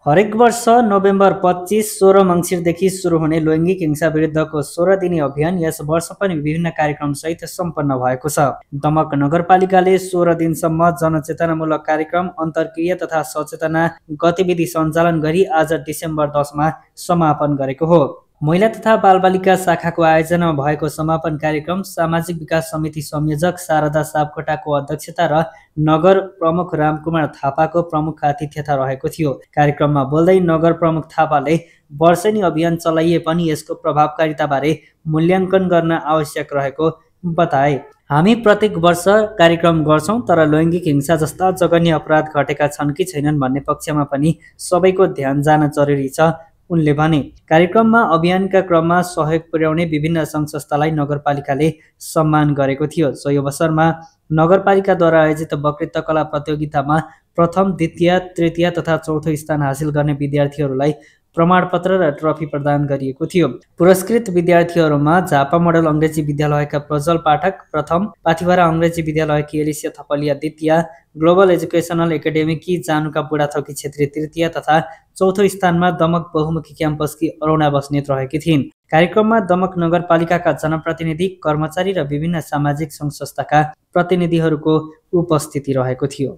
हरेक वर्ष नोभेम्बर 25 16 मङ्सिरदेखि सुरु हुने लैङ्गिक हिंसा विरुद्धको 16 दिने अभियान यस वर्ष पनि विभिन्न कार्यक्रमसहित सम्पन्न भएको छ। दमक नगरपालिकाले 16 दिनसम्म जनचेतनामूलक कार्यक्रम, अन्तर्क्रिया तथा सचेतना गतिविधि सञ्चालन गरी आज डिसेम्बर 10मा समापन गरेको हो। महिला तथा बालबालिका शाखाको आयोजनामा भएको समापन कार्यक्रम सामाजिक विकास समिति संयोजक शारदा सापकोटाको अध्यक्षता र नगर प्रमुख रामकुमार थापाको प्रमुख आतिथ्यता रहेको थियो। कार्यक्रममा बोल्दै नगर प्रमुख थापाले वर्षेनी अभियान चलाइए पनि यसको प्रभावकारिताबारे मूल्याङ्कन गर्न आवश्यक रहेको बताए। हामी प्रत्येक वर्ष कार्यक्रम गर्छौं, तर लैङ्गिक हिंसा जस्ता जघन्य अपराध घटेका छन् कि छैनन् भन्ने पक्षमा पनि सबैको ध्यान जान जरुरी छ उनले भने। कार्यक्रममा अभियानका क्रममा सहयोग पुर्याउने विभिन्न सङ्घ संस्थालाई नगरपालिकाले सम्मान गरेको थियो। सोही अवसरमा नगरपालिकाद्वारा आयोजित वक्तृत्व कला प्रतियोगितामा प्रथम, द्वितीय, तृतीय तथा चौथो स्थान हासिल गर्ने विद्यार्थीहरूलाई प्रमाणपत्र र ट्रफी प्रदान गरिएको थियो। पुरस्कृत विद्यार्थीहरूमा झापा मोडल अङ्ग्रेजी विद्यालयका प्रज्वल पाठक प्रथम, पाथिभरा अङ्ग्रेजी विद्यालयकी एलिसिया थपलिया द्वितीय, ग्लोबल एजुकेसनल एकाडेमीकी जानुका बुढाथोकी छेत्री तृतीय तथा चौथो स्थानमा दमक बहुमुखी क्याम्पसकी अरुणा बस्नेत रहेकी थिइन्। कार्यक्रममा दमक नगरपालिकाका जनप्रतिनिधि, कर्मचारी र विभिन्न सामाजिक सङ्घ संस्थाका प्रतिनिधिहरूको उपस्थिति रहेको थियो।